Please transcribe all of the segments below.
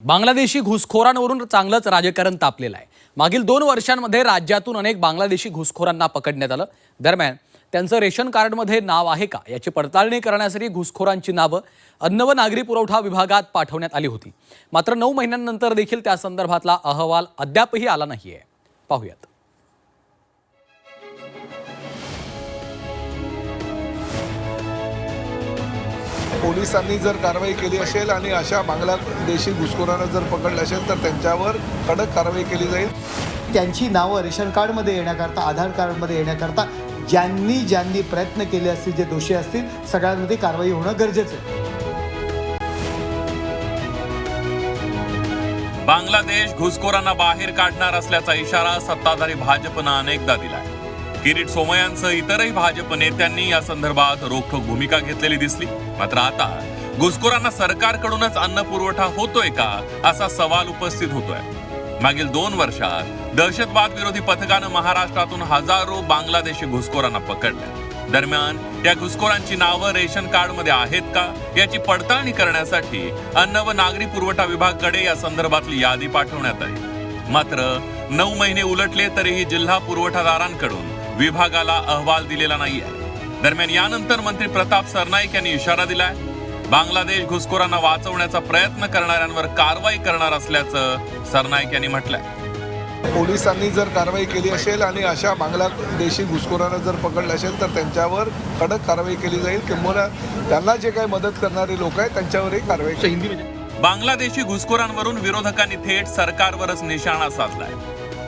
बांगलादेशी घुसखोरांवरून चांगलंच राजकारण तापलेलं आहे। मागील 2 वर्षांमध्ये राज्यातून अनेक बांगलादेशी घुसखोरांना पकडण्यात आलं। दरम्यान त्यांचं रेशन कार्डमध्ये नाव आहे का याची पडताळणी करण्यासाठी घुसखोरांची नावं अन्न व नागरी पुरवठा विभागात पाठवण्यात आली होती। मात्र 9 महिन्यांनंतर देखील त्या संदर्भातला अहवाल अद्यापही आला नाहीये। पाहूयात। पोलिसांनी जर कारवाई केली असेल आणि अशा बांगलादेशी घुसखोरांना जर पकडलं असेल तर त्यांच्यावर कडक कारवाई केली जाईल। त्यांची नावं रेशन कार्डमध्ये येण्याकरता, आधार कार्डमध्ये येण्याकरता ज्यांनी प्रयत्न केले असतील, जे दोषी असतील, सगळ्यांमध्ये कारवाई होणं गरजेचं आहे। बांगलादेश घुसखोरांना बाहेर काढणार असल्याचा इशारा सत्ताधारी भाजपनं अनेकदा दिलाय। किरीट सोमय्यांसह इतरही भाजप नेत्यांनी या संदर्भात रोखठोक भूमिका घेतलेली दिसली। मात्र आता घुसखोरांना सरकारकडूनच अन्न पुरवठा होतोय का असा सवाल उपस्थित होतोय। मागील 2 वर्षात दहशतवाद विरोधी पथकानं महाराष्ट्रातून हजारो बांगलादेशी घुसखोरांना पकडलं। दरम्यान या घुसखोरांची नावं रेशन कार्डमध्ये आहेत का याची पडताळणी करण्यासाठी अन्न व नागरी पुरवठा विभागाकडे या संदर्भातली यादी पाठवण्यात आली। मात्र 9 महिने उलटले तरीही जिल्हा पुरवठादारांकडून विभागाला अहवाल दिलेला नाहीये। दरम्यान यानंतर मंत्री प्रताप सरनाईक यांनी इशारा दिलाय। बांगलादेश घुसखोरांना वाचवण्याचा प्रयत्न करणाऱ्यांवर कारवाई करणार असल्याचं सरनाईक यांनी म्हटलंय। पोलिसांनी जर कारवाई केली असेल आणि अशा बांगलादेशी घुसखोरांना जर पकडलं असेल तर त्यांच्यावर कडक कारवाई केली जाईल। किंबहुना त्यांना जे काही मदत करणारे लोक आहेत त्यांच्यावरही कारवाई केली जाईल। बांगलादेशी घुसखोरांवरून विरोधकांनी थेट सरकारवरच निशाणा साधलाय।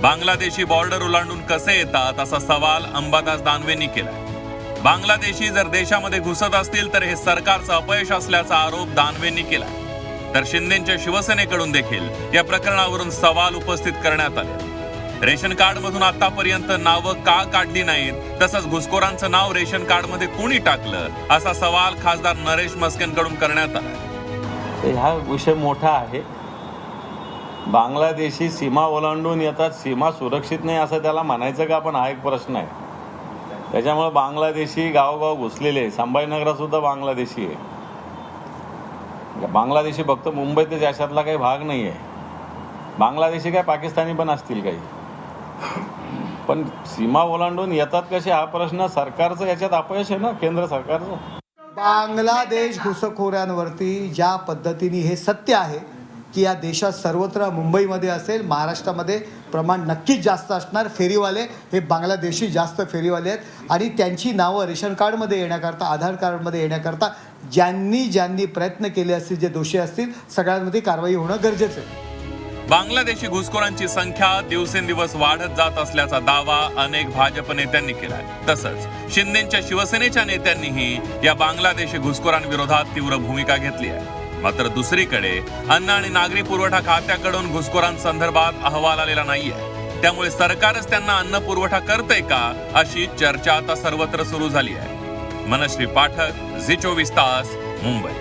बांगलादेशी बॉर्डर ओलांडून कसे येतात असा सवाल अंबादास दानवेंनी केलाय। बांगलादेशी जर देशामध्ये घुसत असतील तर हे सरकारचं अपयश असल्याचा आरोप दानवेंनी केलाय। तर शिंदेच्या शिवसेनेकडून देखील या प्रकरणावरून सवाल उपस्थित करण्यात आले। रेशन कार्ड मधून आतापर्यंत नावं का काढली नाहीत, तसंच घुसखोरांचं नाव रेशन कार्ड मध्ये कोणी टाकलं असा सवाल खासदार नरेश मस्केंकडून करण्यात आला। हा विषय मोठा आहे। बांगलादेशी सीमा ओलांडून येतात, सीमा सुरक्षित नाही असं त्याला म्हणायचं का? पण हा एक प्रश्न आहे। त्याच्यामुळे बांगलादेशी गावोगाव घुसलेले आहे। संभाजीनगरात सुद्धा बांगलादेशी आहे। बांगलादेशी फक्त मुंबईतच याच्यातला काही भाग नाही आहे। बांगलादेशी काय पाकिस्तानी पण असतील काही, पण सीमा ओलांडून येतात कसे हा प्रश्न सरकारचं याच्यात अपयश आहे ना, केंद्र सरकारचं। बांगलादेश घुसखोरांवरती ज्या पद्धतीने हे सत्य आहे की या देशात सर्वत्र, मुंबईमध्ये असेल, महाराष्ट्रामध्ये प्रमाण नक्कीच जास्त असणार। फेरीवाले हे बांगलादेशी जास्त फेरीवाले आहेत आणि त्यांची नावं रेशन कार्डमध्ये येण्याकरता, आधार कार्डमध्ये येण्याकरता ज्यांनी प्रयत्न केले असतील, जे दोषी असतील, सगळ्यांमध्ये कारवाई होणं गरजेचं आहे। बांगलादेशी घुसखोरांची संख्या दिवसेंदिवस वाढत जात असल्याचा दावा अनेक भाजप नेत्यांनी केलाय। तसंच शिंदेच्या शिवसेनेच्या नेत्यांनीही या बांगलादेशी घुसखोरांविरोधात तीव्र भूमिका घेतली आहे। मात्र दुसरीकडे अन्न आणि नागरी पुरवठा खात्याकडून घुसखोरांसंदर्भात अहवाल आलेला नाहीये। त्यामुळे सरकारच त्यांना अन्न पुरवठा करतंय का अशी चर्चा आता सर्वत्र सुरू झाली आहे। मनश्री पाठक, झी 24 तास, मुंबई।